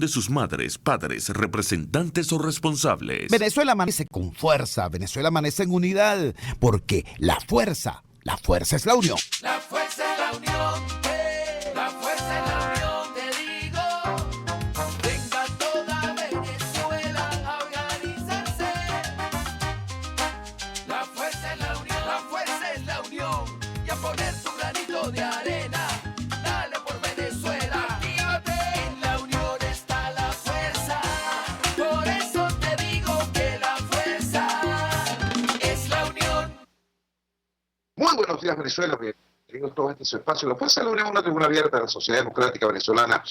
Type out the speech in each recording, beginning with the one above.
de sus madres, padres, representantes o responsables. Venezuela amanece con fuerza, Venezuela amanece en unidad, porque la fuerza es la unión. La fuerza es la unión, la fuerza es la unión, te digo. Venga toda Venezuela a organizarse. La fuerza es la unión, la fuerza es la unión. Y a poner tu granito de arena. Dale por Venezuela, actívate. En la unión está la fuerza. Por eso te digo que la fuerza es la unión. Muy buenos días, Venezuela. Bienvenidos todos a este espacio. La Fuerza de la Unión es una tribuna abierta de la sociedad democrática venezolana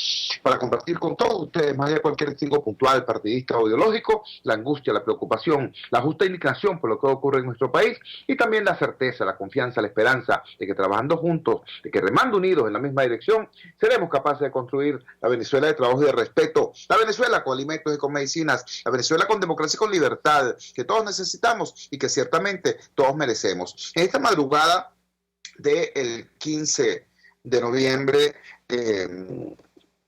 para compartir con todos ustedes, más allá de cualquier distingo puntual, partidista o ideológico, la angustia, la preocupación, la justa indignación por lo que ocurre en nuestro país y también la certeza, la confianza, la esperanza de que trabajando juntos, de que remando unidos en la misma dirección, seremos capaces de construir la Venezuela de trabajo y de respeto, la Venezuela con alimentos y con medicinas, la Venezuela con democracia y con libertad, que todos necesitamos y que ciertamente todos merecemos. En esta madrugada del 15 de noviembre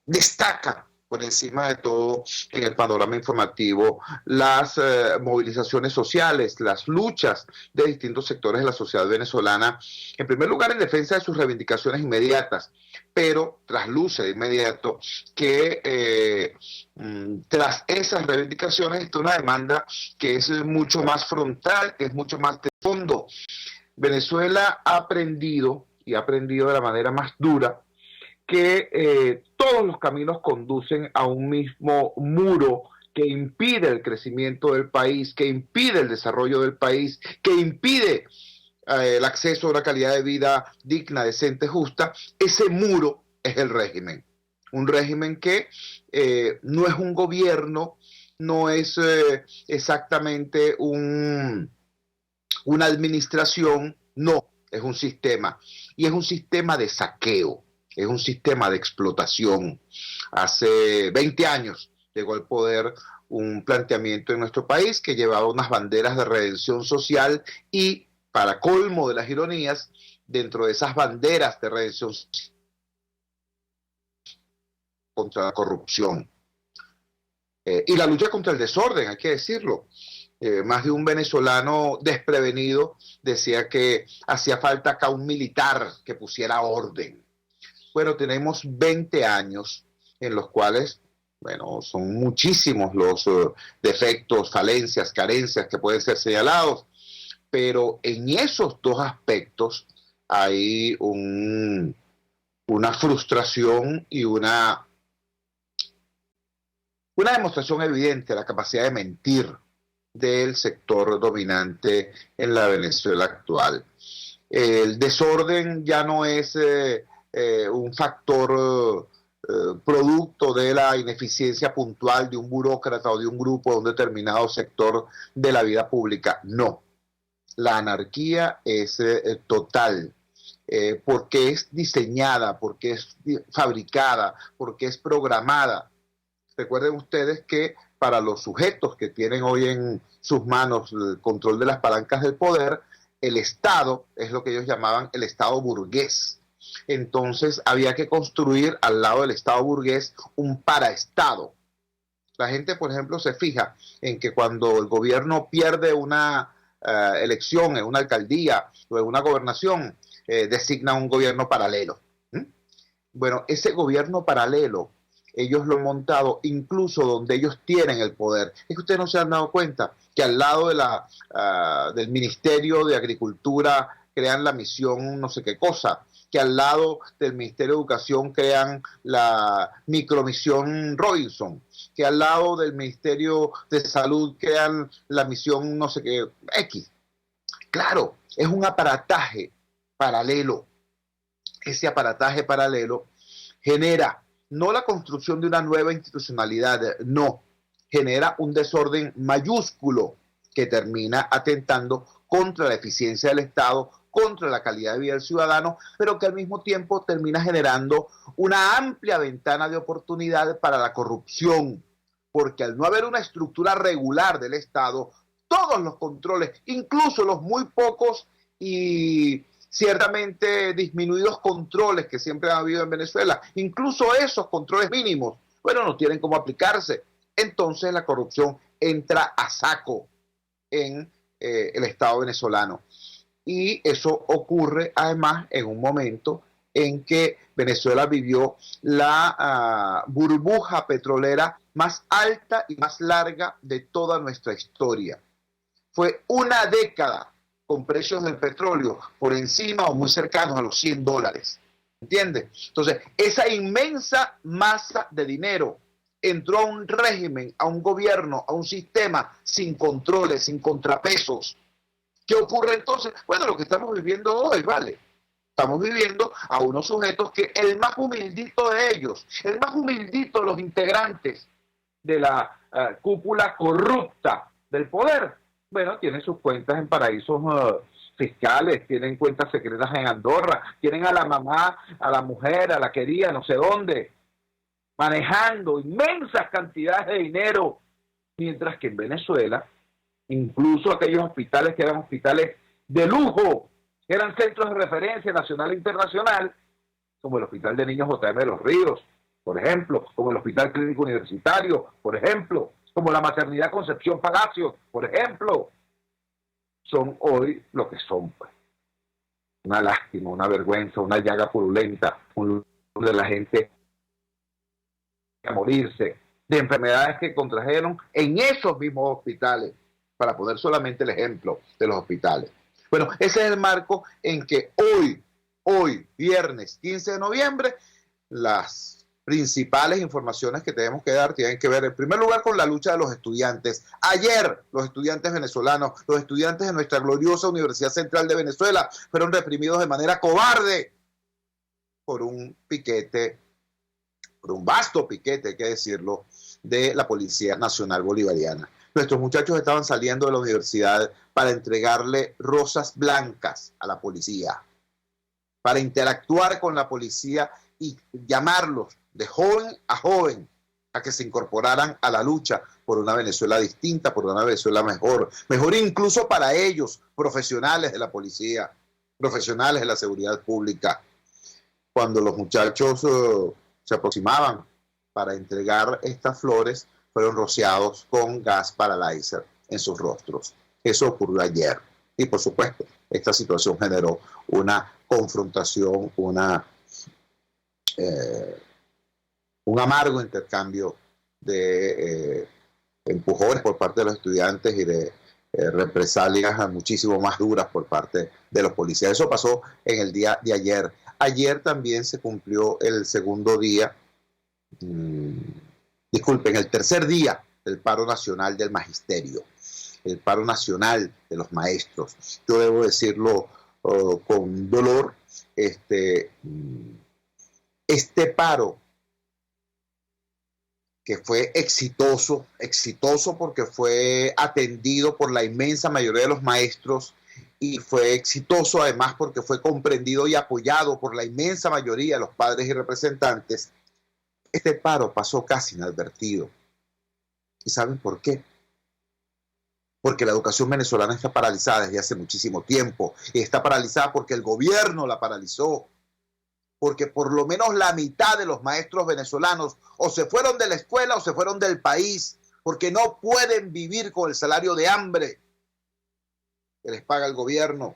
destaca por encima de todo en el panorama informativo las movilizaciones sociales, las luchas de distintos sectores de la sociedad venezolana, en primer lugar en defensa de sus reivindicaciones inmediatas, pero trasluce de inmediato que tras esas reivindicaciones está una demanda que es mucho más frontal, que es mucho más de fondo. Venezuela ha aprendido, y ha aprendido de la manera más dura, que todos los caminos conducen a un mismo muro que impide el crecimiento del país, que impide el desarrollo del país, que impide el acceso a una calidad de vida digna, decente, justa. Ese muro es el régimen. Un régimen que no es un gobierno, no es exactamente una administración, no, es un sistema. Y es un sistema de saqueo, es un sistema de explotación. Hace 20 años llegó al poder un planteamiento en nuestro país que llevaba unas banderas de redención social y, para colmo de las ironías, dentro de esas banderas de redención social, contra la corrupción. Y la lucha contra el desorden, hay que decirlo. Más de un venezolano desprevenido decía que hacía falta acá un militar que pusiera orden. Bueno, tenemos 20 años en los cuales, bueno, son muchísimos los defectos, falencias, carencias que pueden ser señalados, pero en esos dos aspectos hay una frustración y una demostración evidente de la capacidad de mentir del sector dominante en la Venezuela actual. El desorden ya no es un factor producto de la ineficiencia puntual de un burócrata o de un grupo de un determinado sector de la vida pública. No, la anarquía es total, porque es diseñada, porque es fabricada, porque es programada. Recuerden ustedes que para los sujetos que tienen hoy en sus manos el control de las palancas del poder, el Estado es lo que ellos llamaban el Estado burgués. Entonces había que construir al lado del Estado burgués un paraestado. La gente, por ejemplo, se fija en que cuando el gobierno pierde una elección en una alcaldía o en una gobernación, designa un gobierno paralelo. Bueno, ese gobierno paralelo ellos lo han montado incluso donde ellos tienen el poder. Es que ustedes no se han dado cuenta que al lado de del Ministerio de Agricultura crean la misión no sé qué cosa, que al lado del Ministerio de Educación crean la micromisión Robinson, que al lado del Ministerio de Salud crean la misión no sé qué X. Claro, es un aparataje paralelo. Ese aparataje paralelo genera no la construcción de una nueva institucionalidad, no, genera un desorden mayúsculo que termina atentando contra la eficiencia del Estado, contra la calidad de vida del ciudadano, pero que al mismo tiempo termina generando una amplia ventana de oportunidad para la corrupción, porque al no haber una estructura regular del Estado, todos los controles, incluso los muy pocos y ciertamente disminuidos controles que siempre han habido en Venezuela, incluso esos controles mínimos bueno, no tienen cómo aplicarse. Entonces la corrupción entra a saco en el Estado venezolano. Y eso ocurre además en un momento en que Venezuela vivió la burbuja petrolera más alta y más larga de toda nuestra historia. Fue una década con precios del petróleo por encima o muy cercanos a los $100. ¿Entiendes? Entonces, esa inmensa masa de dinero entró a un régimen, a un gobierno, a un sistema sin controles, sin contrapesos. ¿Qué ocurre entonces? Bueno, lo que estamos viviendo hoy, ¿vale? Estamos viviendo a unos sujetos que el más humildito de ellos, el más humildito de los integrantes de la cúpula corrupta del poder, bueno, tienen sus cuentas en paraísos fiscales, tienen cuentas secretas en Andorra, tienen a la mamá, a la mujer, a la querida, no sé dónde, manejando inmensas cantidades de dinero, mientras que en Venezuela, incluso aquellos hospitales que eran hospitales de lujo, que eran centros de referencia nacional e internacional, como el Hospital de Niños J.M. de los Ríos, por ejemplo, como el Hospital Clínico Universitario, por ejemplo, como la Maternidad Concepción Palacios, por ejemplo, son hoy lo que son, pues. Una lástima, una vergüenza, una llaga purulenta, un lugar donde la gente a morirse de enfermedades que contrajeron en esos mismos hospitales, para poner solamente el ejemplo de los hospitales. Bueno, ese es el marco en que hoy, viernes 15 de noviembre, las principales informaciones que tenemos que dar tienen que ver en primer lugar con la lucha de los estudiantes. Ayer los estudiantes venezolanos, los estudiantes de nuestra gloriosa Universidad Central de Venezuela fueron reprimidos de manera cobarde por un piquete, por un vasto piquete, hay que decirlo, de la Policía Nacional Bolivariana. Nuestros muchachos estaban saliendo de la universidad para entregarle rosas blancas a la policía, para interactuar con la policía y llamarlos de joven a que se incorporaran a la lucha por una Venezuela distinta, por una Venezuela mejor incluso para ellos, profesionales de la policía, profesionales de la seguridad pública. Cuando los muchachos se aproximaban para entregar estas flores, fueron rociados con gas paralizer en sus rostros. Eso ocurrió ayer. Y por supuesto, esta situación generó una confrontación, un amargo intercambio de empujones por parte de los estudiantes y de represalias muchísimo más duras por parte de los policías. Eso pasó en el día de ayer. Ayer también se cumplió el segundo día, el tercer día del paro nacional del magisterio, el paro nacional de los maestros. Yo debo decirlo con dolor, este paro que fue exitoso porque fue atendido por la inmensa mayoría de los maestros y fue exitoso además porque fue comprendido y apoyado por la inmensa mayoría de los padres y representantes. Este paro pasó casi inadvertido. ¿Y saben por qué? Porque la educación venezolana está paralizada desde hace muchísimo tiempo. Y está paralizada porque el gobierno la paralizó. Porque por lo menos la mitad de los maestros venezolanos o se fueron de la escuela o se fueron del país. Porque no pueden vivir con el salario de hambre que les paga el gobierno.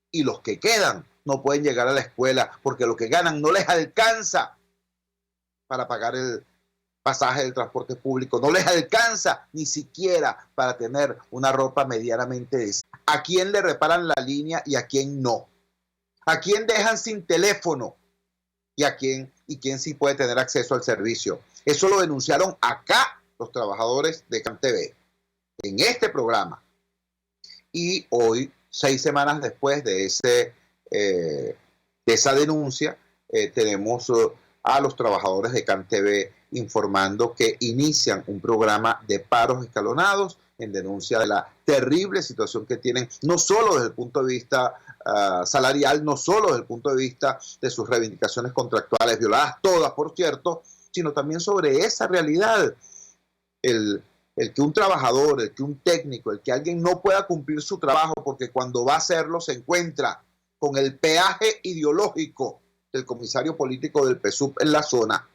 Y los que quedan no pueden llegar a la escuela porque lo que ganan no les alcanza para pagar el pasaje del transporte público, no les alcanza ni siquiera para tener una ropa medianamente decente. ¿A quién le reparan la línea y a quién no? ¿A quién dejan sin teléfono y a quién sí puede tener acceso al servicio? Eso lo denunciaron acá los trabajadores de CanTV en este programa. Y hoy, 6 semanas después de esa denuncia, tenemos a los trabajadores de CanTV informando que inician un programa de paros escalonados en denuncia de la terrible situación que tienen, no solo desde el punto de vista salarial, no solo desde el punto de vista de sus reivindicaciones contractuales, violadas todas, por cierto, sino también sobre esa realidad. El que un trabajador, el que un técnico, el que alguien no pueda cumplir su trabajo porque cuando va a hacerlo se encuentra con el peaje ideológico del comisario político del PSUV en la zona,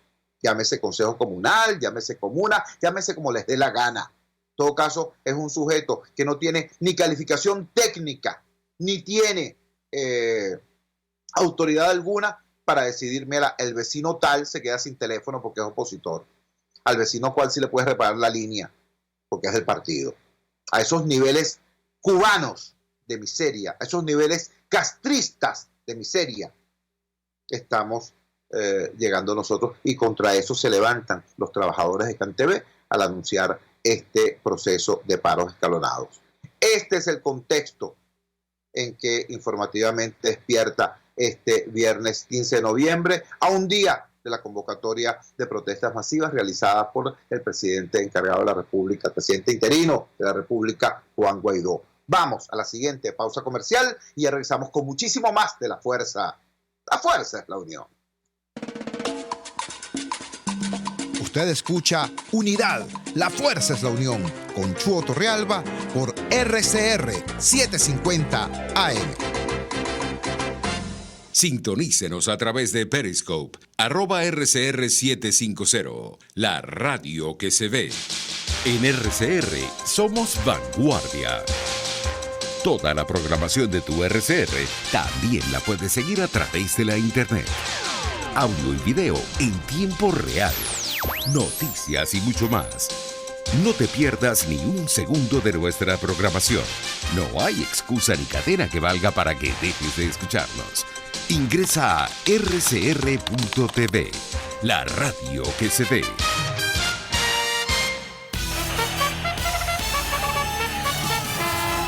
llámese consejo comunal, llámese comuna, llámese como les dé la gana. En todo caso, es un sujeto que no tiene ni calificación técnica, ni tiene autoridad alguna para decidir, mira, el vecino tal se queda sin teléfono porque es opositor. Al vecino cual sí le puedes reparar la línea porque es del partido. A esos niveles cubanos de miseria, a esos niveles castristas de miseria, estamos llegando nosotros, y contra eso se levantan los trabajadores de CanTV al anunciar este proceso de paros escalonados. Este es el contexto en que informativamente despierta este viernes 15 de noviembre, a un día de la convocatoria de protestas masivas realizada por el presidente encargado de la República, el presidente interino de la República, Juan Guaidó. Vamos a la siguiente pausa comercial y ya regresamos con muchísimo más de La Fuerza. La fuerza es la unión. Usted escucha Unidad, la fuerza es la unión, con Chuo Torrealba por RCR 750 AM. Sintonícenos a través de Periscope, @RCR750, la radio que se ve. En RCR somos vanguardia. Toda la programación de tu RCR también la puedes seguir a través de la internet. Audio y video en tiempo real. Noticias y mucho más. No te pierdas ni un segundo de nuestra programación. No hay excusa ni cadena que valga para que dejes de escucharnos. Ingresa a rcr.tv, la radio que se ve.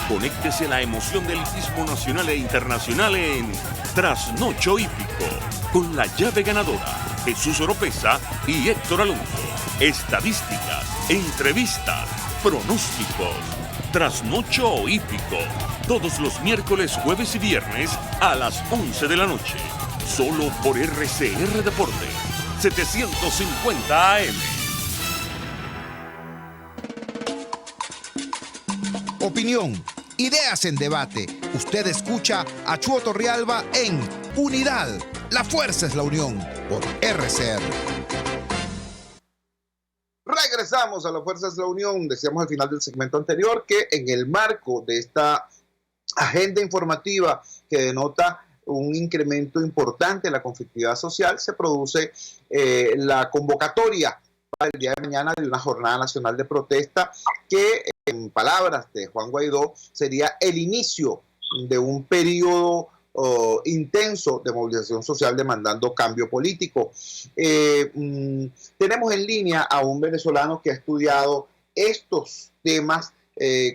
Conéctese a la emoción del hippismo nacional e internacional en Trasnocho Hípico, con la llave ganadora, Jesús Oropesa y Héctor Alonso. Estadísticas, entrevistas, pronósticos. Trasnocho Hípico, todos los miércoles, jueves y viernes a las 11 de la noche. Solo por RCR Deportes, 750 AM. Opinión, ideas en debate. Usted escucha a Chuo Torrealba en Unidad, la fuerza es la unión, por RCR. Regresamos a La Fuerza es la Unión. Decíamos al final del segmento anterior que en el marco de esta agenda informativa que denota un incremento importante en la conflictividad social, se produce la convocatoria para el día de mañana de una jornada nacional de protesta que, en palabras de Juan Guaidó, sería el inicio de un periodo intenso de movilización social demandando cambio político. Tenemos en línea a un venezolano que ha estudiado estos temas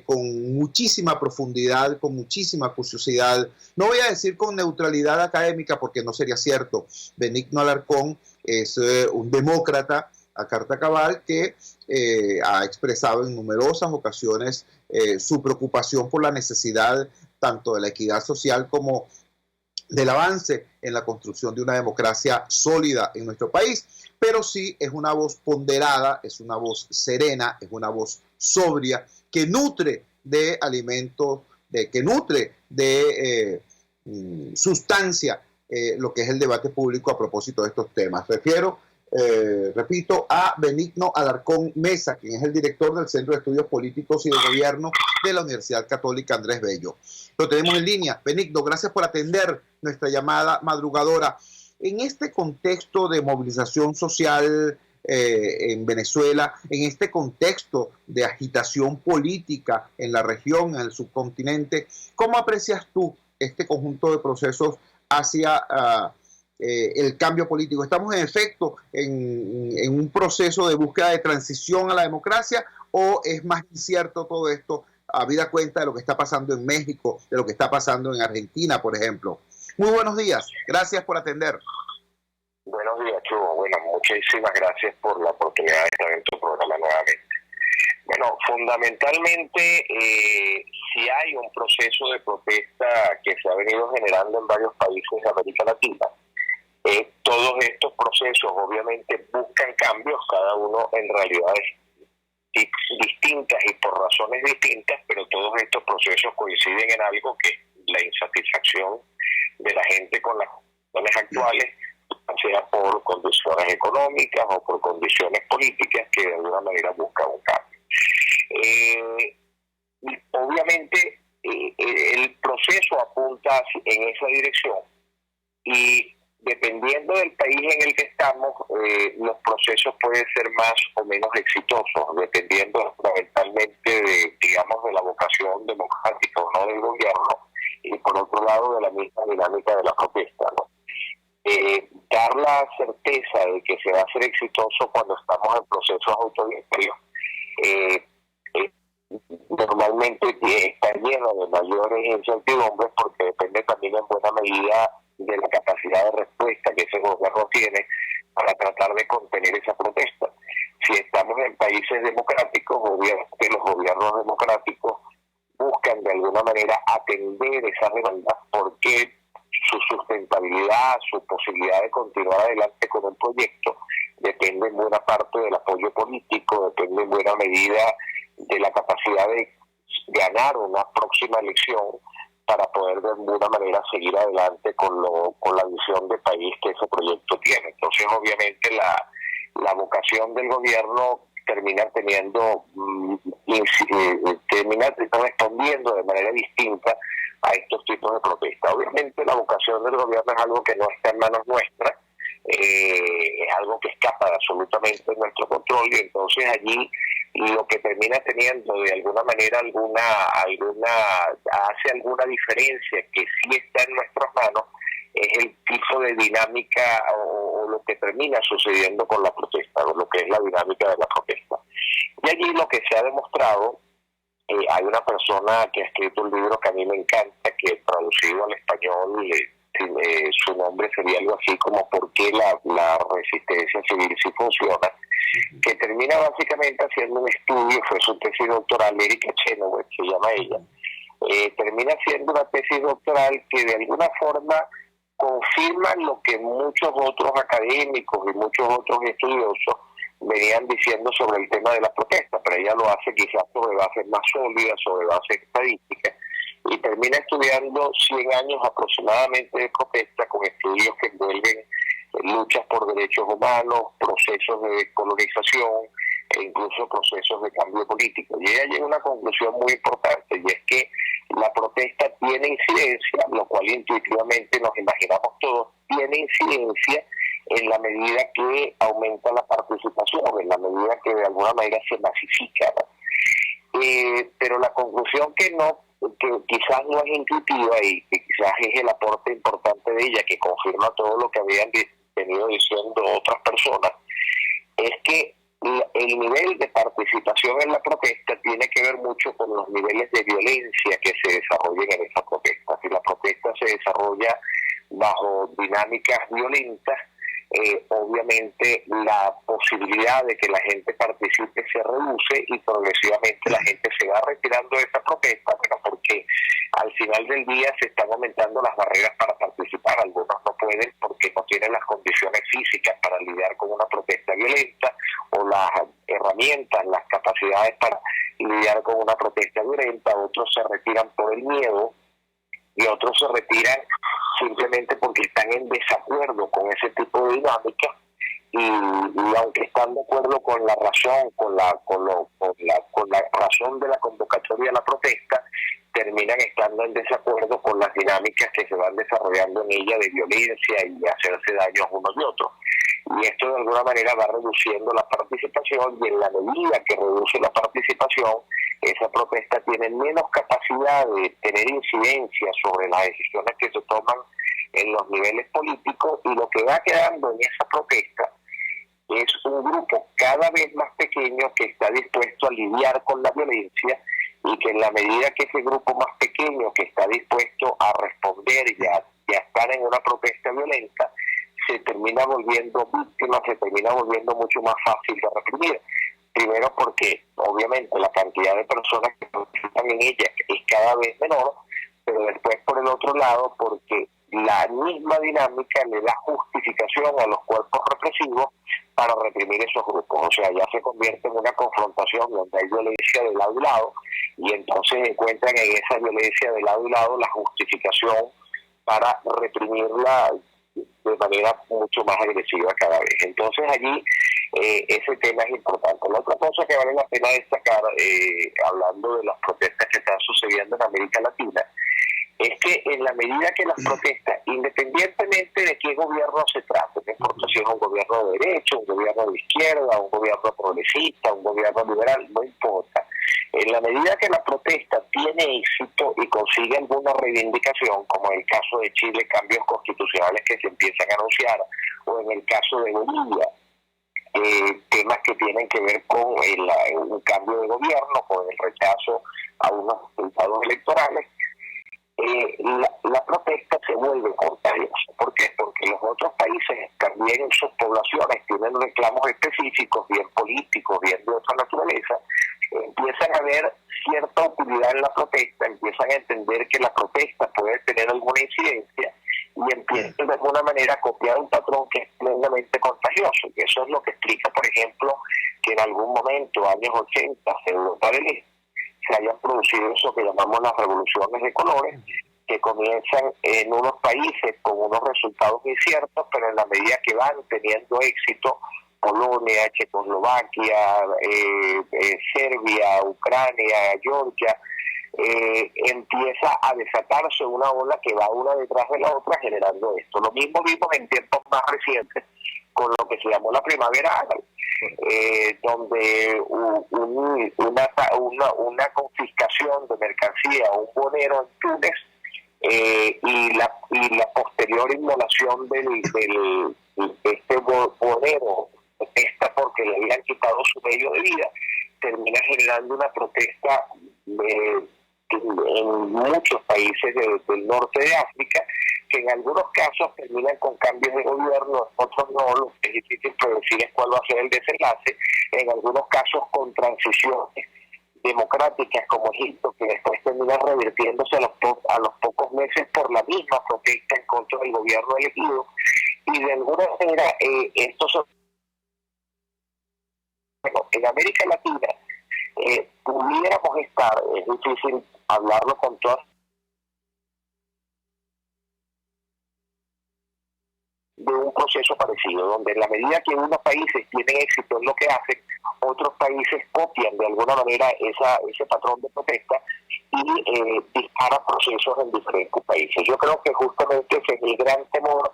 con muchísima profundidad, con muchísima curiosidad. No voy a decir con neutralidad académica porque no sería cierto. Benigno Alarcón es un demócrata a carta cabal que ha expresado en numerosas ocasiones su preocupación por la necesidad tanto de la equidad social como del avance en la construcción de una democracia sólida en nuestro país, pero sí es una voz ponderada, es una voz serena, es una voz sobria, que nutre de alimentos, que nutre de sustancia lo que es el debate público a propósito de estos temas. Repito, a Benigno Alarcón Mesa, quien es el director del Centro de Estudios Políticos y de Gobierno de la Universidad Católica Andrés Bello. Lo tenemos en línea. Benigno, gracias por atender nuestra llamada madrugadora. En este contexto de movilización social en Venezuela, en este contexto de agitación política en la región, en el subcontinente, ¿cómo aprecias tú este conjunto de procesos hacia el cambio político? ¿Estamos en efecto en un proceso de búsqueda de transición a la democracia o es más incierto todo esto habida cuenta de lo que está pasando en México, de lo que está pasando en Argentina, por ejemplo? Muy buenos días, gracias por atender. Buenos días, Chugo. Bueno, muchísimas gracias por la oportunidad de estar en tu programa nuevamente. Bueno, fundamentalmente, si hay un proceso de protesta que se ha venido generando en varios países de América Latina. Todos estos procesos obviamente buscan cambios, cada uno en realidades distintas y por razones distintas, pero todos estos procesos coinciden en algo que es la insatisfacción de la gente con las condiciones actuales sea por condiciones económicas o por condiciones políticas que de alguna manera buscan un cambio. Obviamente el proceso apunta en esa dirección y dependiendo del país en el que estamos, los procesos pueden ser más o menos exitosos, dependiendo fundamentalmente de la vocación democrática o no del gobierno, y por otro lado de la misma dinámica de la protesta, ¿no? Dar la certeza de que se va a ser exitoso cuando estamos en procesos autoritarios normalmente está lleno de mayores incertidumbres porque depende también en buena medida de la capacidad de respuesta que ese gobierno tiene para tratar de contener esa protesta. Si estamos en países democráticos, obviamente los gobiernos democráticos buscan de alguna manera atender esas demandas porque su sustentabilidad, su posibilidad de continuar adelante con un proyecto depende en buena parte del apoyo político, depende en buena medida de la capacidad de ganar una próxima elección para poder de alguna manera seguir adelante con la visión de país que ese proyecto tiene. Entonces, obviamente, la vocación del gobierno termina respondiendo de manera distinta a estos tipos de protestas. Obviamente, la vocación del gobierno es algo que no está en manos nuestras, es algo que escapa absolutamente de nuestro control, y entonces allí lo que termina teniendo de alguna manera hace alguna diferencia que sí está en nuestras manos es el tipo de dinámica o lo que termina sucediendo con la protesta, o lo que es la dinámica de la protesta. Y allí lo que se ha demostrado, hay una persona que ha escrito un libro que a mí me encanta, que traducido al español su nombre sería algo así como ¿Por qué la resistencia civil sí funciona?, que termina básicamente haciendo un estudio, fue su tesis doctoral, Erika Chenoweth se llama ella, termina haciendo una tesis doctoral que de alguna forma confirma lo que muchos otros académicos y muchos otros estudiosos venían diciendo sobre el tema de la protesta, pero ella lo hace quizás sobre bases más sólidas, sobre bases estadísticas, y termina estudiando 100 años aproximadamente de protesta con estudios que envuelven luchas por derechos humanos, procesos de colonización e incluso procesos de cambio político. Y ella llega a una conclusión muy importante, y es que la protesta tiene incidencia, lo cual intuitivamente nos imaginamos todos, tiene incidencia en la medida que aumenta la participación, en la medida que de alguna manera se masifica, ¿no? Pero la conclusión que quizás no es intuitiva y que quizás es el aporte importante de ella, que confirma todo lo que habían venido diciendo otras personas, es que el nivel de participación en la protesta tiene que ver mucho con los niveles de violencia que se desarrollan en esa protesta. Si la protesta se desarrolla bajo dinámicas violentas, obviamente la posibilidad de que la gente participe se reduce y progresivamente la gente se va retirando de esa protesta, pero porque al final del día se están aumentando las barreras para participar. Algunos no pueden porque no tienen las condiciones físicas para lidiar con una protesta violenta, o las herramientas, las capacidades para lidiar con una protesta violenta. Otros se retiran por el miedo y otros se retiran simplemente porque están en desacuerdo con ese tipo de dinámica, y aunque están de acuerdo con la razón, con la razón de la convocatoria a la protesta, terminan estando en desacuerdo con las dinámicas que se van desarrollando en ella de violencia y de hacerse daños unos y otros. Y esto de alguna manera va reduciendo la participación, y en la medida que reduce la participación, esa protesta tiene menos capacidad de tener incidencia sobre las decisiones que se toman en los niveles políticos, y lo que va quedando en esa protesta es un grupo cada vez más pequeño que está dispuesto a lidiar con la violencia, y que en la medida que ese grupo más pequeño que está dispuesto a responder y a estar en una protesta violenta se termina volviendo víctima, se termina volviendo mucho más fácil de reprimir. Primero porque obviamente la cantidad de personas que participan en ella es cada vez menor, pero después por el otro lado porque la misma dinámica le da justificación a los cuerpos represivos para reprimir esos grupos. O sea, ya se convierte en una confrontación donde hay violencia de lado y lado, y entonces encuentran en esa violencia de lado y lado la justificación para reprimirla de manera mucho más agresiva cada vez. Entonces allí ese tema es importante. La otra cosa que vale la pena destacar, hablando de las protestas que están sucediendo en América Latina, es que en la medida que las protestas, independientemente de qué gobierno se trate, no importa si es un gobierno de derecha, un gobierno de izquierda, un gobierno progresista, un gobierno liberal, no importa, en la medida que la protesta tiene éxito y consigue alguna reivindicación, como en el caso de Chile, cambios constitucionales que se empiezan a anunciar, o en el caso de Bolivia, temas que tienen que ver con un cambio de gobierno, con el rechazo a unos resultados electorales, la protesta se vuelve contagiosa. ¿Por qué? Porque los otros países también en sus poblaciones tienen reclamos específicos, bien políticos, bien de otra naturaleza, empiezan a ver cierta utilidad en la protesta, empiezan a entender que la protesta puede tener alguna incidencia y empiezan de alguna manera a copiar un patrón que es plenamente contagioso. Y eso es lo que explica, por ejemplo, que en algún momento, años 80, en Europa del Este, se hayan producido eso que llamamos las revoluciones de colores, que comienzan en unos países con unos resultados inciertos, pero en la medida que van teniendo éxito, Polonia, Checoslovaquia, Serbia, Ucrania, Georgia, empieza a desatarse una ola que va una detrás de la otra generando esto. Lo mismo vimos en tiempos más recientes con lo que se llamó la primavera árabe, donde una confiscación de mercancía, un bonero en Túnez, y la posterior inmolación de este bonero, protesta porque le habían quitado su medio de vida, termina generando una protesta en muchos países del norte de África, que en algunos casos terminan con cambios de gobierno, en otros no. Lo que es difícil predecir es cuál va a ser el desenlace, en algunos casos con transiciones democráticas como Egipto, que después terminan revirtiéndose a los pocos meses por la misma protesta en contra del gobierno elegido, y de alguna manera en América Latina pudiéramos estar, es difícil hablarlo con todas, de un proceso parecido, donde en la medida que unos países tienen éxito en lo que hacen, otros países copian de alguna manera ese patrón de protesta y disparan procesos en diferentes países. Yo creo que justamente ese es el gran temor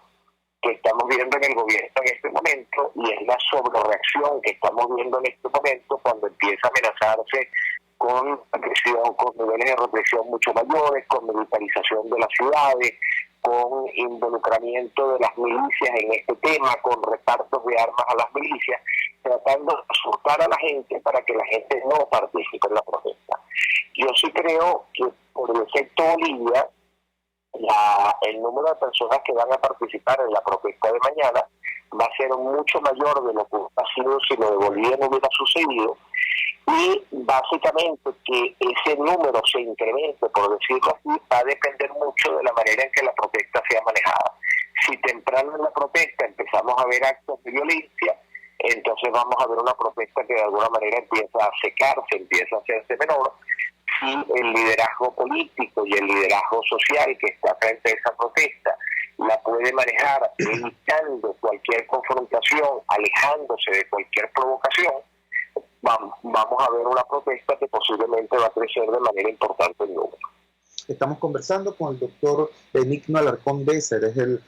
que estamos viendo en el gobierno en este momento, y es la sobrereacción que estamos viendo en este momento cuando empieza a amenazarse con represión, con niveles de represión mucho mayores, con militarización de las ciudades, con involucramiento de las milicias en este tema, con repartos de armas a las milicias, tratando de asustar a la gente para que la gente no participe en la protesta. Yo sí creo que por el efecto Bolivia, el número de personas que van a participar en la protesta de mañana va a ser mucho mayor de lo que ha sido si lo de Bolivia no hubiera sucedido, y básicamente que ese número se incremente, por decirlo así, va a depender mucho de la manera en que la protesta sea manejada. Si temprano en la protesta empezamos a ver actos de violencia, entonces vamos a ver una protesta que de alguna manera empieza a secarse, empieza a hacerse menor. Si el liderazgo político y el liderazgo social que está frente a esa protesta la puede manejar evitando cualquier confrontación, alejándose de cualquier provocación, vamos a ver una protesta que posiblemente va a crecer de manera importante en número. Estamos conversando con el doctor Benigno Alarcón Besser, es el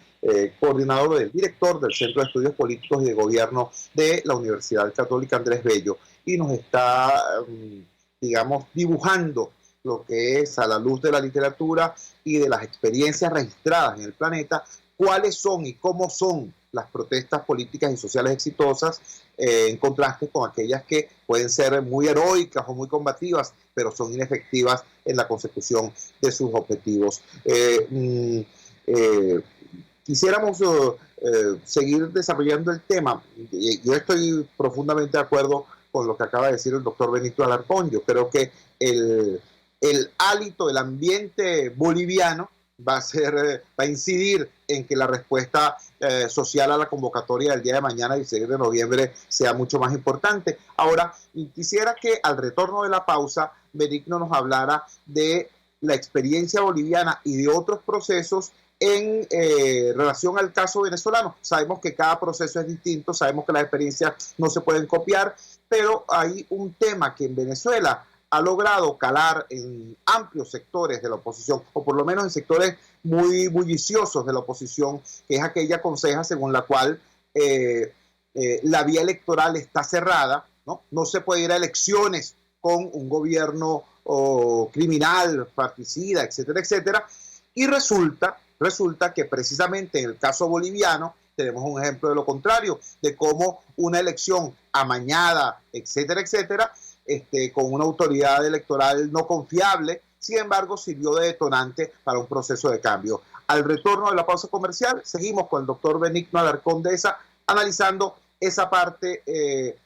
coordinador, del director del Centro de Estudios Políticos y de Gobierno de la Universidad Católica Andrés Bello, y nos está, digamos, dibujando lo que es, a la luz de la literatura y de las experiencias registradas en el planeta, cuáles son y cómo son las protestas políticas y sociales exitosas, en contraste con aquellas que pueden ser muy heroicas o muy combativas, pero son inefectivas en la consecución de sus objetivos. Quisiéramos seguir desarrollando el tema. Yo estoy profundamente de acuerdo con lo que acaba de decir el doctor Benito Alarcón. Yo creo que el hálito, el ambiente boliviano va a incidir en que la respuesta social a la convocatoria del día de mañana, 16 de noviembre, sea mucho más importante. Ahora, quisiera que al retorno de la pausa, Benigno nos hablara de la experiencia boliviana y de otros procesos en relación al caso venezolano. Sabemos que cada proceso es distinto, sabemos que las experiencias no se pueden copiar, pero hay un tema que en Venezuela ha logrado calar en amplios sectores de la oposición, o por lo menos en sectores muy bulliciosos de la oposición, que es aquella conseja según la cual la vía electoral está cerrada, ¿no? No se puede ir a elecciones con un gobierno criminal, particida, etcétera, etcétera. Y resulta que precisamente en el caso boliviano tenemos un ejemplo de lo contrario, de cómo una elección amañada, etcétera, etcétera, con una autoridad electoral no confiable, sin embargo, sirvió de detonante para un proceso de cambio. Al retorno de la pausa comercial, seguimos con el doctor Benigno Alarcón Deza, analizando esa parte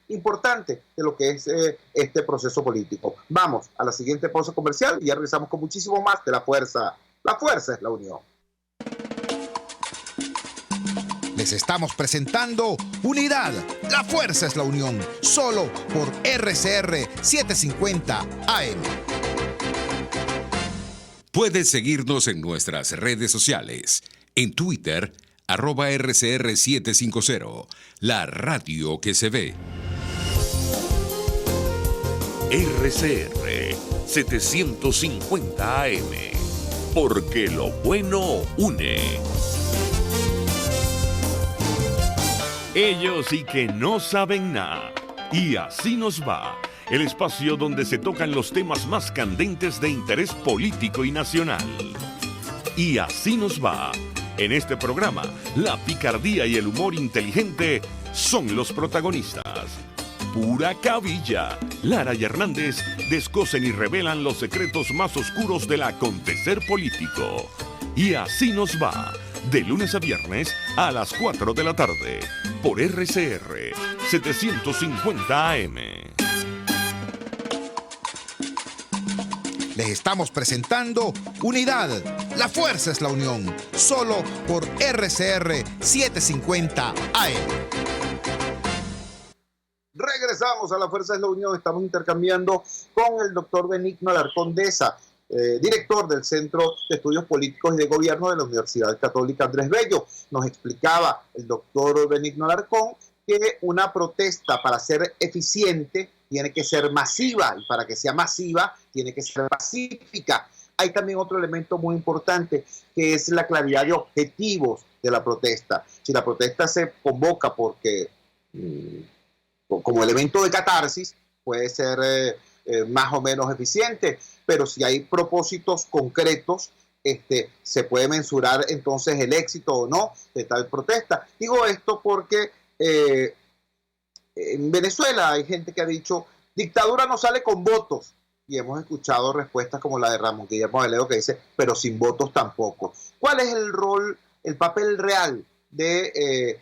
importante de lo que es este proceso político. Vamos a la siguiente pausa comercial y ya regresamos con muchísimo más de La Fuerza. La fuerza es la unión. Les estamos presentando Unidad. La fuerza es la unión. Solo por RCR 750 AM. Puedes seguirnos en nuestras redes sociales. En Twitter, @RCR750. La radio que se ve. RCR 750 AM. Porque lo bueno une. Ellos y que no saben nada. Y así nos va. El espacio donde se tocan los temas más candentes de interés político y nacional. Y así nos va. En este programa, la picardía y el humor inteligente son los protagonistas. Pura cabilla. Lara y Hernández descosen y revelan los secretos más oscuros del acontecer político. Y así nos va. De lunes a viernes a las 4 de la tarde. Por RCR 750 AM. Les estamos presentando Unidad. La fuerza es la unión. Solo por RCR 750 AM. Regresamos a La Fuerza es la Unión. Estamos intercambiando con el doctor Benigno Alarcón Deza, director del Centro de Estudios Políticos y de Gobierno de la Universidad Católica Andrés Bello. Nos explicaba el doctor Benigno Alarcón que una protesta, para ser eficiente, tiene que ser masiva, y para que sea masiva tiene que ser pacífica. Hay también otro elemento muy importante, que es la claridad de objetivos de la protesta. Si la protesta se convoca porque como elemento de catarsis, puede ser más o menos eficiente, pero si hay propósitos concretos, se puede mensurar entonces el éxito o no de tal protesta. Digo esto porque en Venezuela hay gente que ha dicho, dictadura no sale con votos, y hemos escuchado respuestas como la de Ramón Guillermo Veleo, que dice, pero sin votos tampoco. ¿Cuál es el rol, el papel real de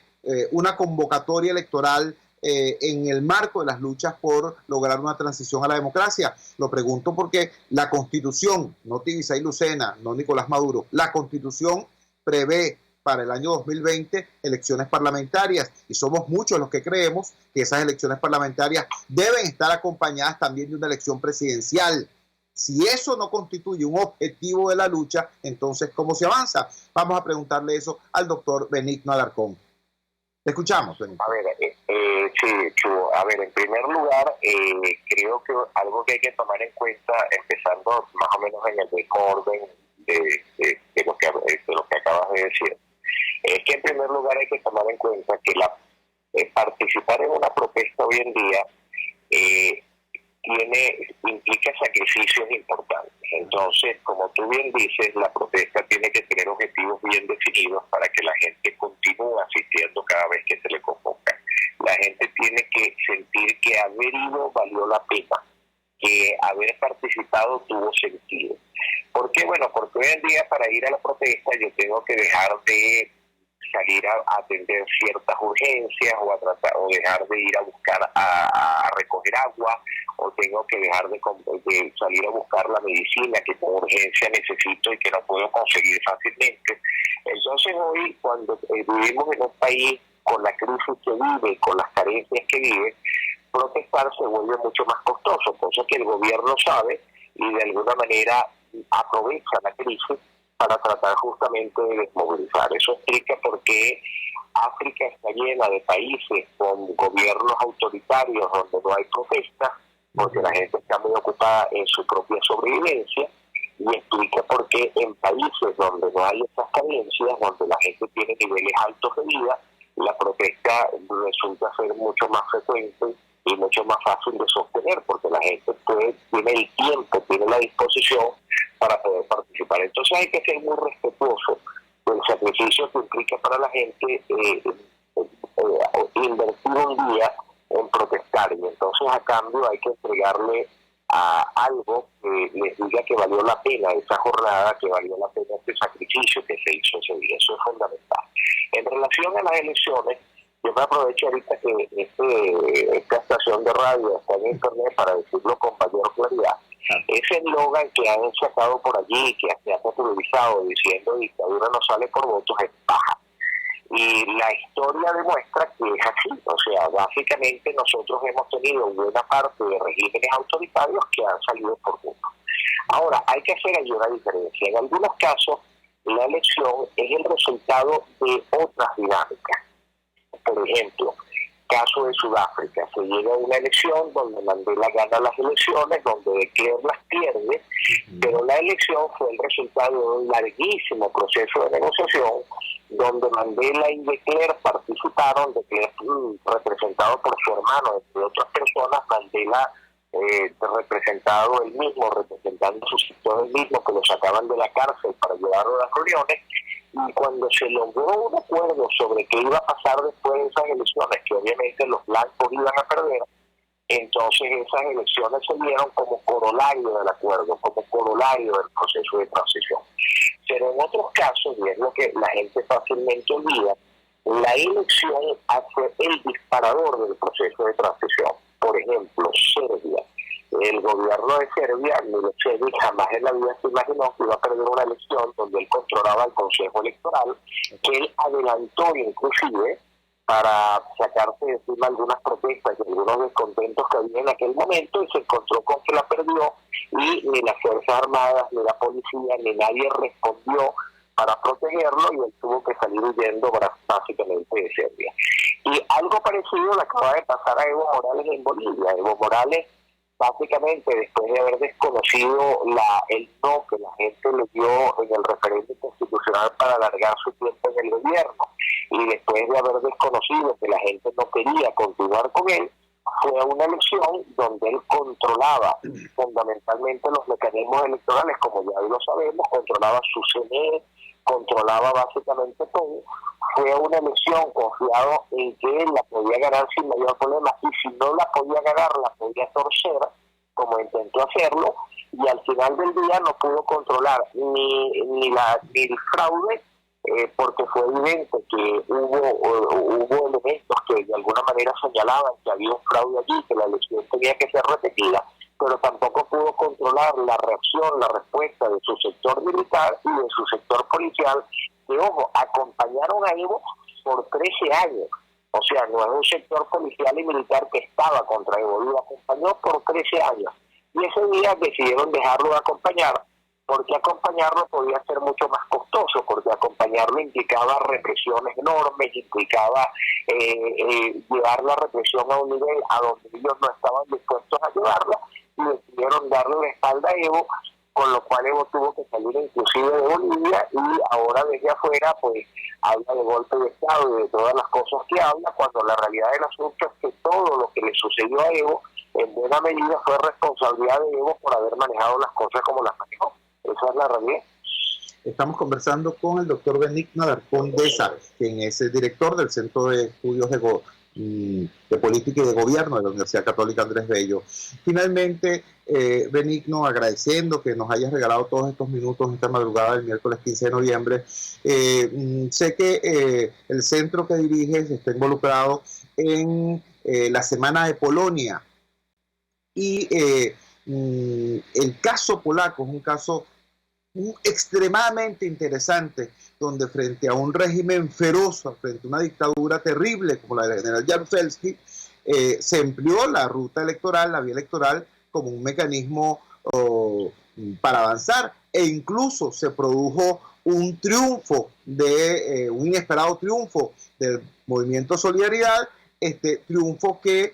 una convocatoria electoral en el marco de las luchas por lograr una transición a la democracia? Lo pregunto porque la Constitución, no Tibisay Lucena, no Nicolás Maduro, la Constitución prevé para el año 2020 elecciones parlamentarias, y somos muchos los que creemos que esas elecciones parlamentarias deben estar acompañadas también de una elección presidencial. Si eso no constituye un objetivo de la lucha, entonces ¿cómo se avanza? Vamos a preguntarle eso al doctor Benigno Alarcón. Te escuchamos, Benigno. A ver, sí, Chubo. A ver, en primer lugar, creo que algo que hay que tomar en cuenta, empezando más o menos en el mismo orden de lo que acabas de decir, es que en primer lugar hay que tomar en cuenta que participar en una protesta hoy en día implica sacrificios importantes. Entonces, como tú bien dices, la protesta tiene que tener objetivos bien definidos para que la gente continúe asistiendo cada vez que se le convoca. La gente tiene que sentir que haber ido valió la pena, que haber participado tuvo sentido. ¿Por qué? Bueno, porque hoy en día para ir a la protesta yo tengo que dejar de salir a atender ciertas urgencias o dejar de ir a buscar a recoger agua, o tengo que dejar de salir a buscar la medicina que con urgencia necesito y que no puedo conseguir fácilmente. Entonces hoy, cuando vivimos en un país con la crisis que vive, con las carencias que vive, protestar se vuelve mucho más costoso, cosa que el gobierno sabe y de alguna manera aprovecha la crisis para tratar justamente de desmovilizar. Eso explica por qué África está llena de países con gobiernos autoritarios donde no hay protestas, porque la gente está muy ocupada en su propia sobrevivencia, y explica por qué en países donde no hay esas carencias, donde la gente tiene niveles altos de vida, la protesta resulta ser mucho más frecuente y mucho más fácil de sostener, porque la gente tiene el tiempo, tiene la disposición para poder participar. Entonces hay que ser muy respetuoso del sacrificio que implica para la gente invertir un día en protestar, y entonces a cambio hay que entregarle a algo que les diga que valió la pena esa jornada, que valió la pena ese sacrificio que se hizo ese día. Eso es fundamental. En relación a las elecciones, yo me aprovecho ahorita que esta estación de radio está en internet para decirlo con mayor claridad. Ese eslogan que han sacado por allí, que se ha popularizado diciendo dictadura no sale por votos, es paja. Y la historia demuestra que es así. O sea, básicamente nosotros hemos tenido buena parte de regímenes autoritarios que han salido por votos. Ahora, hay que hacer ahí una diferencia. En algunos casos, la elección es el resultado de otras dinámicas. Por ejemplo, caso de Sudáfrica, se llega a una elección donde Mandela gana las elecciones, donde de Klerk las pierde, pero la elección fue el resultado de un larguísimo proceso de negociación, donde Mandela y de Klerk participaron, de Klerk representado por su hermano, entre otras personas, Mandela representado él mismo, representando a su sector él mismo, que lo sacaban de la cárcel para llevarlo a las reuniones. Y cuando se logró un acuerdo sobre qué iba a pasar después de esas elecciones, que obviamente los blancos iban a perder, entonces esas elecciones se dieron como corolario del acuerdo, como corolario del proceso de transición. Pero en otros casos, y es lo que la gente fácilmente olvida, la elección fue el disparador del proceso de transición. Por ejemplo, Serbia. El gobierno de Serbia, Milosevic, jamás en la vida se imaginó que iba a perder una elección donde él controlaba el Consejo Electoral, que él adelantó inclusive para sacarse de encima algunas protestas y algunos descontentos que había en aquel momento, y se encontró con que la perdió, y ni las Fuerzas Armadas, ni la policía, ni nadie respondió para protegerlo, y él tuvo que salir huyendo básicamente de Serbia. Y algo parecido le acaba de pasar a Evo Morales en Bolivia. Evo Morales, básicamente, después de haber desconocido el no que la gente le dio en el referéndum constitucional para alargar su tiempo en el gobierno, y después de haber desconocido que la gente no quería continuar con él, fue a una elección donde él controlaba fundamentalmente los mecanismos electorales, como ya lo sabemos, controlaba su CNE, controlaba básicamente todo. Fue a una elección confiado en que él la podía ganar sin mayor problema, y si no la podía ganar, la podía torcer, como intentó hacerlo, y al final del día no pudo controlar ni el fraude, porque fue evidente que hubo elementos que de alguna manera señalaban que había un fraude allí, que la elección tenía que ser repetida, pero tampoco pudo controlar la reacción, la respuesta de su sector militar y de su sector policial, que, ojo, acompañaron a Evo por 13 años. O sea, no es un sector policial y militar que estaba contra Evo, lo acompañó por 13 años. Y ese día decidieron dejarlo de acompañar, porque acompañarlo podía ser mucho más costoso, porque acompañarlo implicaba represiones enormes, implicaba llevar la represión a un nivel a donde ellos no estaban dispuestos a llevarla, y decidieron darle la espalda a Evo, con lo cual Evo tuvo que salir inclusive de Bolivia, y ahora desde afuera pues habla de golpe de Estado y de todas las cosas que habla, cuando la realidad del asunto es que todo lo que le sucedió a Evo en buena medida fue responsabilidad de Evo por haber manejado las cosas como las manejó. Esa es la realidad. Estamos conversando con el doctor Benigno Alarcón Deza, quien es el director del Centro de Estudios de Política y de Gobierno de la Universidad Católica Andrés Bello. Finalmente, Benigno, agradeciendo que nos hayas regalado todos estos minutos esta madrugada del miércoles 15 de noviembre. Sé que el centro que diriges está involucrado en la Semana de Polonia, y el caso polaco es un caso extremadamente interesante, donde frente a un régimen feroz, frente a una dictadura terrible como la del general Jaruzelski, se empleó la ruta electoral, la vía electoral, como un mecanismo para avanzar, e incluso se produjo un triunfo, un inesperado triunfo del movimiento Solidaridad, triunfo que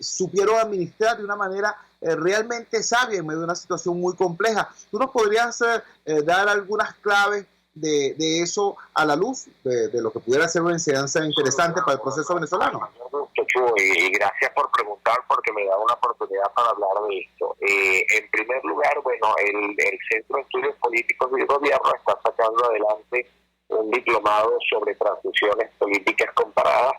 supieron administrar de una manera realmente sabia en medio de una situación muy compleja. ¿Tú nos podrías dar algunas claves de eso a la luz, de lo que pudiera ser una enseñanza interesante para el proceso venezolano? Y gracias por preguntar, porque me da una oportunidad para hablar de esto. En primer lugar, bueno, el Centro de Estudios Políticos y Gobierno está sacando adelante un diplomado sobre transiciones políticas comparadas.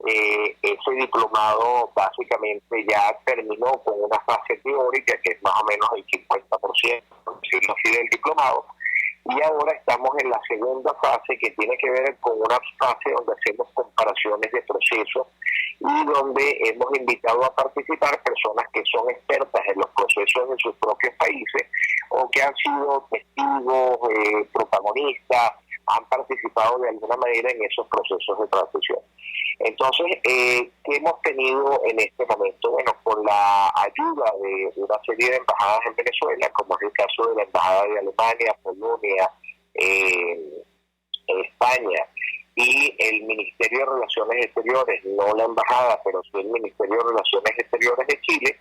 Ese diplomado básicamente ya terminó con una fase teórica que es más o menos el 50%, por decirlo así, del diplomado, y ahora estamos en la segunda fase, que tiene que ver con una fase donde hacemos comparaciones de procesos y donde hemos invitado a participar personas que son expertas en los procesos de sus propios países o que han sido testigos, protagonistas, han participado de alguna manera en esos procesos de transición. Entonces, ¿qué hemos tenido en este momento? Bueno, con la ayuda de una serie de embajadas en Venezuela, como es el caso de la Embajada de Alemania, Polonia, España y el Ministerio de Relaciones Exteriores, no la Embajada, pero sí el Ministerio de Relaciones Exteriores de Chile,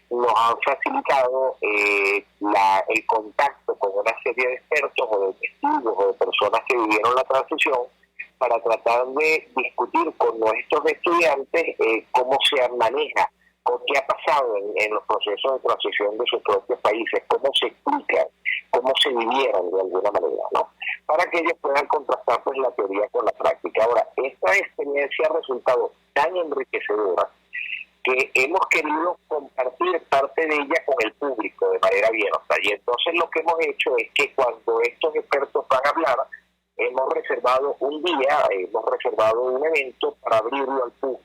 nos han facilitado el contacto con una serie de expertos o de testigos o de personas que vivieron la transición para tratar de discutir con nuestros estudiantes cómo se maneja o qué ha pasado en los procesos de transición de sus propios países, cómo se explican, cómo se vivieron de alguna manera, ¿no? Para que ellos puedan contrastar pues la teoría con la práctica. Ahora, esta experiencia ha resultado tan enriquecedora que hemos querido compartir parte de ella con el público de manera abierta. Y entonces lo que hemos hecho es que cuando estos expertos van a hablar, hemos reservado un día, hemos reservado un evento para abrirlo al público.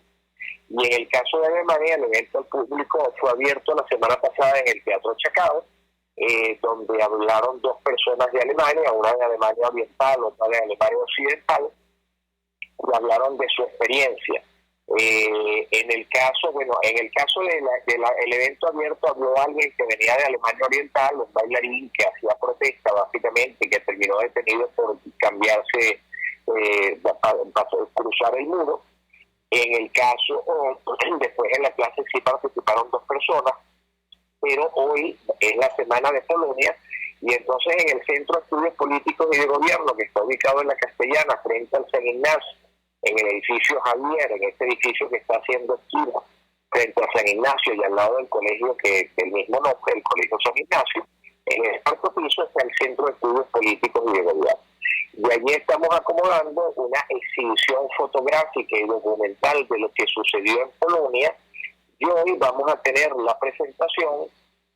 Y en el caso de Alemania, el evento al público fue abierto la semana pasada en el Teatro Chacao, donde hablaron dos personas de Alemania, una de Alemania Oriental, otra de Alemania Occidental, y hablaron de su experiencia. En el caso del evento abierto habló alguien que venía de Alemania Oriental, un bailarín que hacía protesta básicamente, que terminó detenido por cambiarse, para cruzar el muro. En el caso, después en la clase sí participaron dos personas, pero hoy es la semana de Polonia, y entonces en el Centro de Estudios Políticos y de Gobierno, que está ubicado en la Castellana, frente al San Ignacio, en el edificio Javier, en este edificio que está haciendo esquina frente a San Ignacio y al lado del colegio que el mismo nombre, el Colegio San Ignacio, en el cuarto piso está el Centro de Estudios Políticos y de Gobierno. Y allí estamos acomodando una exhibición fotográfica y documental de lo que sucedió en Polonia, y hoy vamos a tener la presentación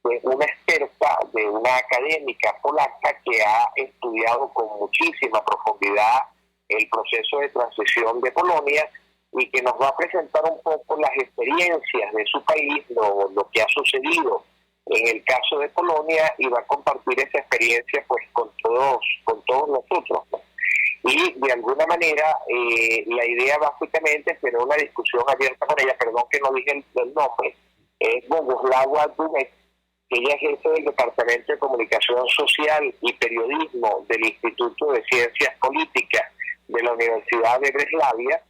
de una experta, de una académica polaca que ha estudiado con muchísima profundidad el proceso de transición de Polonia y que nos va a presentar un poco las experiencias de su país, lo que ha sucedido en el caso de Polonia, y va a compartir esa experiencia pues con todos nosotros, ¿no? Y de alguna manera la idea básicamente es tener una discusión abierta con ella. Perdón que no dije el nombre, es Boguslava Dumek, que ella es jefe del Departamento de Comunicación Social y Periodismo del Instituto de Ciencias Políticas de la Universidad de Breslavia,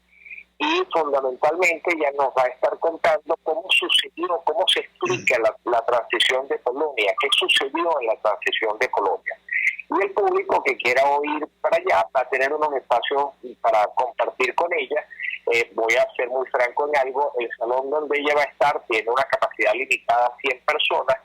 y fundamentalmente ella nos va a estar contando cómo sucedió, cómo se explica la transición de Polonia, qué sucedió en la transición de Polonia. Y el público que quiera oír para allá va a tener unos espacios para compartir con ella. Voy a ser muy franco en algo, el salón donde ella va a estar tiene una capacidad limitada a 100 personas,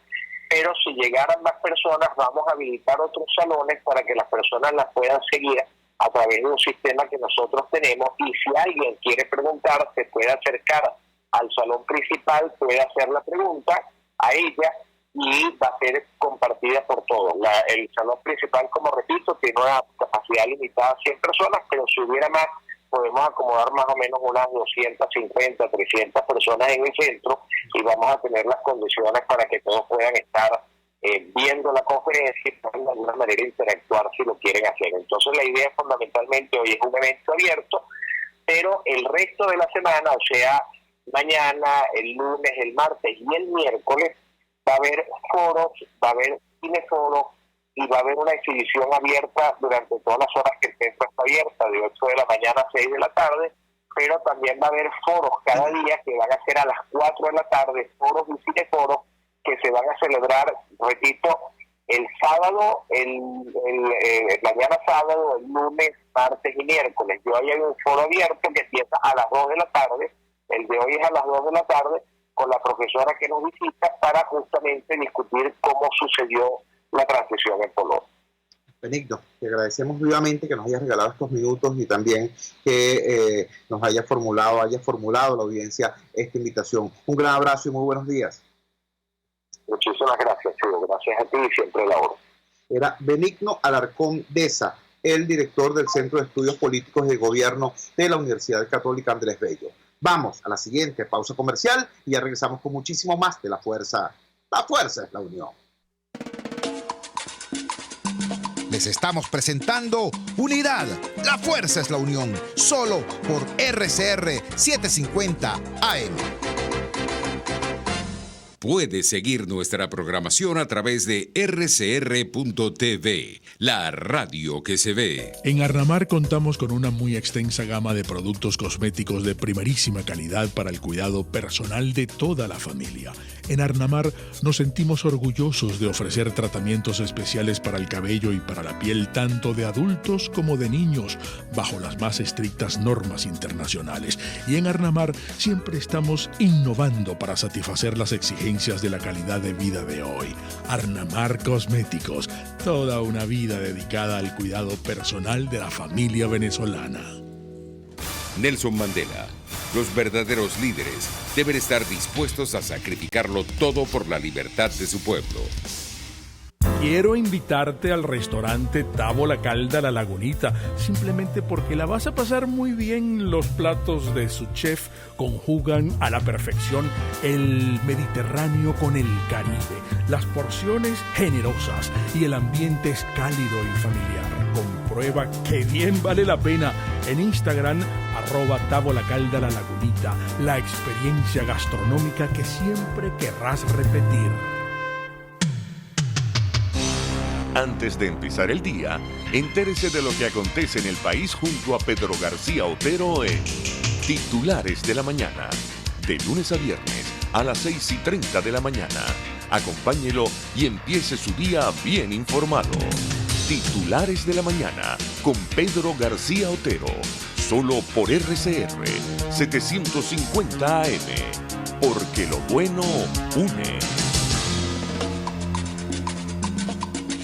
pero si llegaran más personas vamos a habilitar otros salones para que las personas las puedan seguir a través de un sistema que nosotros tenemos, y si alguien quiere preguntar se puede acercar al salón principal, puede hacer la pregunta a ella y va a ser compartida por todos. El salón principal, como repito, tiene una capacidad limitada a 100 personas, pero si hubiera más podemos acomodar más o menos unas 250, 300 personas en el centro, y vamos a tener las condiciones para que todos puedan estar viendo la conferencia y puedan de alguna manera interactuar si lo quieren hacer. Entonces la idea fundamentalmente hoy es un evento abierto, pero el resto de la semana, o sea, mañana, el lunes, el martes y el miércoles, va a haber foros, va a haber cineforos, y va a haber una exhibición abierta durante todas las horas que el centro está abierta, de 8 de la mañana a 6 de la tarde, pero también va a haber foros cada día que van a ser a las 4 de la tarde, foros y cineforos que se van a celebrar, repito, el sábado, mañana sábado, el lunes, martes y miércoles. Yo hay un foro abierto que empieza a las 2 de la tarde, el de hoy es a las 2 de la tarde, con la profesora que nos visita para justamente discutir cómo sucedió la transición en Polonia. Benigno, te agradecemos vivamente que nos hayas regalado estos minutos y también que nos haya formulado la audiencia esta invitación. Un gran abrazo y muy buenos días. Muchísimas gracias, Chugo. Gracias a ti y siempre la hora. Era Benigno Alarcón Deza, el director del Centro de Estudios Políticos y de Gobierno de la Universidad Católica Andrés Bello. Vamos a la siguiente pausa comercial y ya regresamos con muchísimo más de La Fuerza. La Fuerza es la Unión. Les estamos presentando Unidad. La Fuerza es la Unión. Solo por RCR 750 AM. Puedes seguir nuestra programación a través de rcr.tv, la radio que se ve. En Arnamar contamos con una muy extensa gama de productos cosméticos de primerísima calidad para el cuidado personal de toda la familia. En Arnamar nos sentimos orgullosos de ofrecer tratamientos especiales para el cabello y para la piel tanto de adultos como de niños, bajo las más estrictas normas internacionales. Y en Arnamar siempre estamos innovando para satisfacer las exigencias de la calidad de vida de hoy. Arnamar Cosméticos, toda una vida dedicada al cuidado personal de la familia venezolana. Nelson Mandela. Los verdaderos líderes deben estar dispuestos a sacrificarlo todo por la libertad de su pueblo. Quiero invitarte al restaurante Távola Calda La Lagunita, simplemente porque la vas a pasar muy bien. Los platos de su chef conjugan a la perfección el Mediterráneo con el Caribe, las porciones generosas y el ambiente es cálido y familiar. Comprueba que bien vale la pena en Instagram, @Távola Calda La Lagunita, la experiencia gastronómica que siempre querrás repetir. Antes de empezar el día, entérese de lo que acontece en el país junto a Pedro García Otero en Titulares de la Mañana. De lunes a viernes a las 6:30 de la mañana. Acompáñelo y empiece su día bien informado. Titulares de la Mañana con Pedro García Otero. Solo por RCR 750 AM. Porque lo bueno une.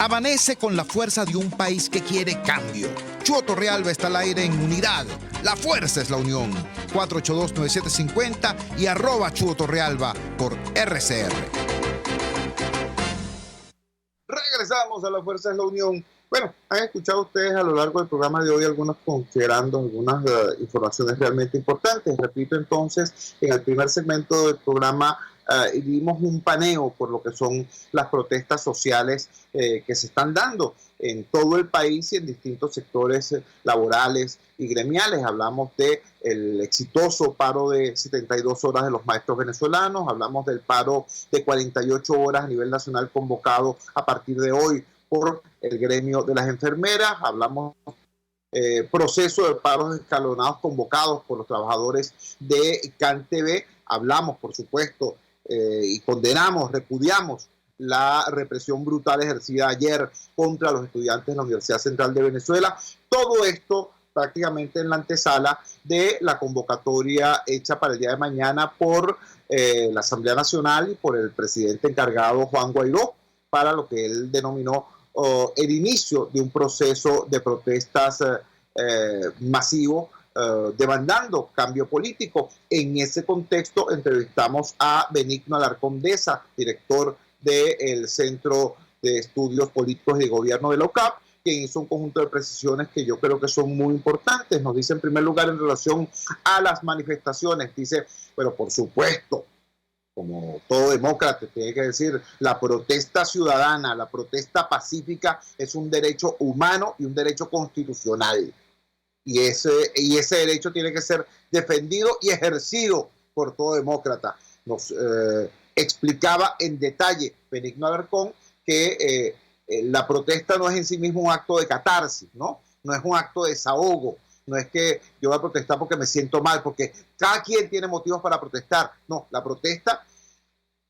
Amanece con la fuerza de un país que quiere cambio. Chuo Torrealba está al aire en Unidad. La Fuerza es la Unión. 482-9750 y @Chuo Torrealba por RCR. Regresamos a La Fuerza es la Unión. Bueno, han escuchado ustedes a lo largo del programa de hoy considerando algunas informaciones realmente importantes. Repito entonces, en el primer segmento del programa dimos un paneo por lo que son las protestas sociales que se están dando en todo el país y en distintos sectores laborales y gremiales. Hablamos del exitoso paro de 72 horas de los maestros venezolanos, hablamos del paro de 48 horas a nivel nacional convocado a partir de hoy por el gremio de las enfermeras, hablamos proceso de paros escalonados convocados por los trabajadores de CanTV, hablamos por supuesto y condenamos, repudiamos la represión brutal ejercida ayer contra los estudiantes de la Universidad Central de Venezuela. Todo esto prácticamente en la antesala de la convocatoria hecha para el día de mañana por la Asamblea Nacional y por el presidente encargado Juan Guaidó para lo que él denominó el inicio de un proceso de protestas masivo demandando cambio político. En ese contexto entrevistamos a Benigno Alarcón Deza, director del Centro de Estudios Políticos y de Gobierno de la UCAP, quien hizo un conjunto de precisiones que yo creo que son muy importantes. Nos dice en primer lugar en relación a las manifestaciones, dice, pero por supuesto, como todo demócrata tiene que decir, la protesta ciudadana, la protesta pacífica es un derecho humano y un derecho constitucional. Y ese derecho tiene que ser defendido y ejercido por todo demócrata. Nos explicaba en detalle Benigno Alarcón que la protesta no es en sí mismo un acto de catarsis, ¿no? No es un acto de desahogo. No es que yo voy a protestar porque me siento mal, porque cada quien tiene motivos para protestar. No, la protesta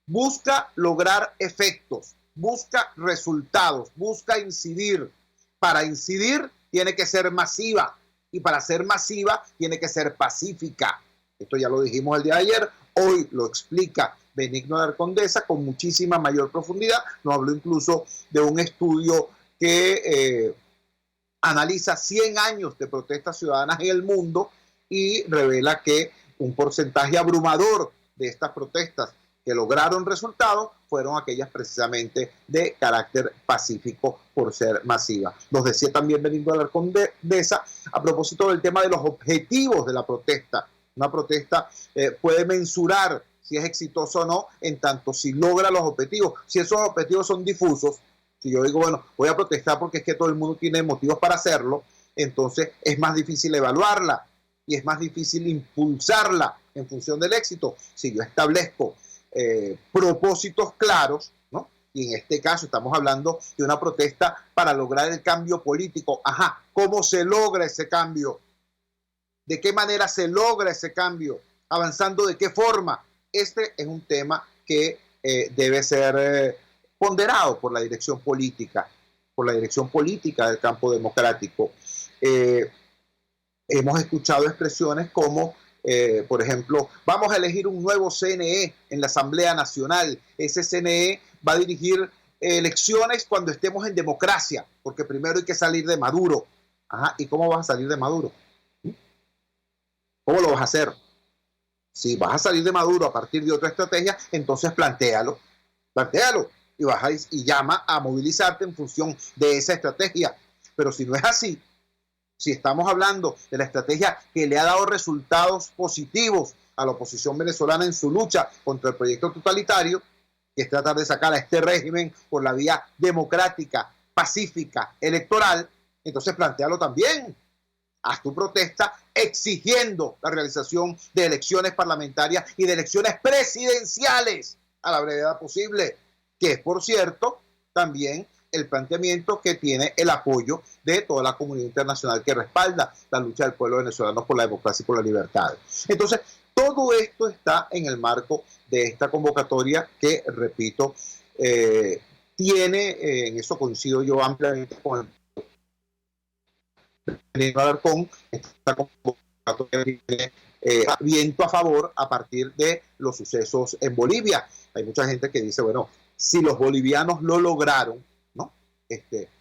busca lograr efectos, busca resultados, busca incidir. Para incidir tiene que ser masiva y para ser masiva tiene que ser pacífica. Esto ya lo dijimos el día de ayer, hoy lo explica Benigno Alarcón Deza con muchísima mayor profundidad. Nos habló incluso de un estudio que analiza 100 años de protestas ciudadanas en el mundo y revela que un porcentaje abrumador de estas protestas que lograron resultados fueron aquellas precisamente de carácter pacífico por ser masivas. Nos decía también Benigno Alarcón Deza a propósito del tema de los objetivos de la protesta. Una protesta puede mensurar si es exitoso o no en tanto si logra los objetivos. Si esos objetivos son difusos, si yo digo, bueno, voy a protestar porque es que todo el mundo tiene motivos para hacerlo, entonces es más difícil evaluarla y es más difícil impulsarla en función del éxito. Si yo establezco propósitos claros, ¿no? Y en este caso estamos hablando de una protesta para lograr el cambio político. Ajá, ¿cómo se logra ese cambio? ¿De qué manera se logra ese cambio? ¿Avanzando de qué forma? Este es un tema que debe ser ponderado por la dirección política del campo democrático. Hemos escuchado expresiones como, por ejemplo, vamos a elegir un nuevo CNE en la Asamblea Nacional. Ese CNE va a dirigir elecciones cuando estemos en democracia, porque primero hay que salir de Maduro. Ajá, ¿y cómo vas a salir de Maduro? ¿Cómo lo vas a hacer? Si vas a salir de Maduro a partir de otra estrategia, entonces plantéalo y llama a movilizarte en función de esa estrategia. Pero si no es así, si estamos hablando de la estrategia que le ha dado resultados positivos a la oposición venezolana en su lucha contra el proyecto totalitario, que es tratar de sacar a este régimen por la vía democrática, pacífica, electoral, entonces plantéalo también. Haz tu protesta exigiendo la realización de elecciones parlamentarias y de elecciones presidenciales a la brevedad posible, que es, por cierto, también el planteamiento que tiene el apoyo de toda la comunidad internacional que respalda la lucha del pueblo venezolano por la democracia y por la libertad. Entonces, todo esto está en el marco de esta convocatoria que, repito, tiene, en eso coincido yo ampliamente con el Alarcón, esta convocatoria tiene viento a favor a partir de los sucesos en Bolivia. Hay mucha gente que dice, bueno, si los bolivianos lo lograron, ¿no?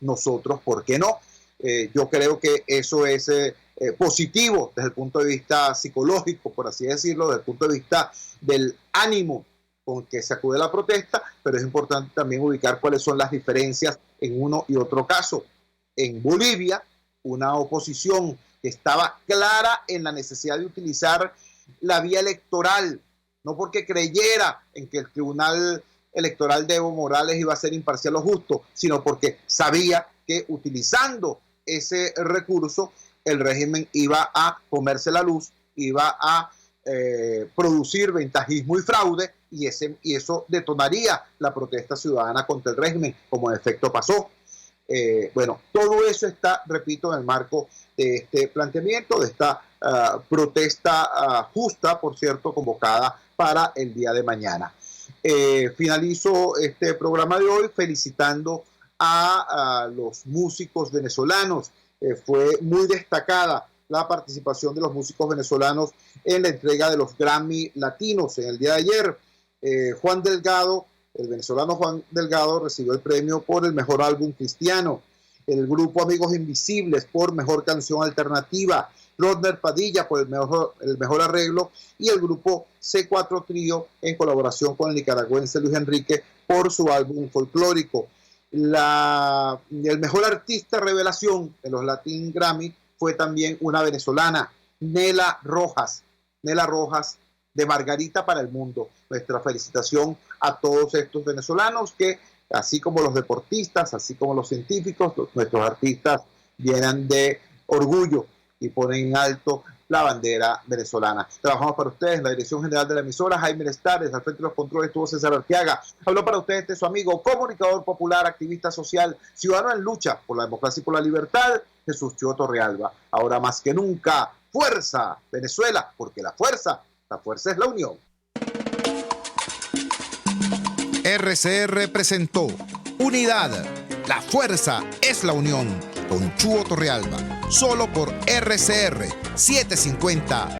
Nosotros, ¿por qué no? Yo creo que eso es positivo desde el punto de vista psicológico, por así decirlo, desde el punto de vista del ánimo con que se acude a la protesta, pero es importante también ubicar cuáles son las diferencias en uno y otro caso. En Bolivia, una oposición que estaba clara en la necesidad de utilizar la vía electoral, no porque creyera en que el Tribunal Electoral de Evo Morales iba a ser imparcial o justo, sino porque sabía que utilizando ese recurso el régimen iba a comerse la luz, iba a producir ventajismo y fraude, y eso detonaría la protesta ciudadana contra el régimen, como en efecto pasó. Bueno, todo eso está, repito, en el marco de este planteamiento, de esta protesta justa, por cierto, convocada para el día de mañana. Finalizo este programa de hoy felicitando a los músicos venezolanos. Fue muy destacada la participación de los músicos venezolanos en la entrega de los Grammy Latinos en el día de ayer. Juan Delgado, el venezolano Juan Delgado, recibió el premio por el mejor álbum cristiano. El grupo Amigos Invisibles por mejor canción alternativa. Rodner Padilla por el mejor arreglo, y el grupo C4 Trío en colaboración con el nicaragüense Luis Enrique por su álbum folclórico. El mejor artista revelación en los Latin Grammy fue también una venezolana, Nela Rojas de Margarita para el Mundo. Nuestra felicitación a todos estos venezolanos que, así como los deportistas, así como los científicos, nuestros artistas llenan de orgullo y ponen en alto la bandera venezolana. Trabajamos para ustedes en la dirección general de la emisora, Jaime Lestares, al frente de los controles estuvo César Arteaga. Habló para ustedes su amigo, comunicador popular, activista social, ciudadano en lucha por la democracia y por la libertad, Jesús Chua Torrealba. Ahora más que nunca, fuerza Venezuela, porque la fuerza es la unión. RCR presentó Unidad, la fuerza es la unión, con Chua Torrealba, solo por RCR 750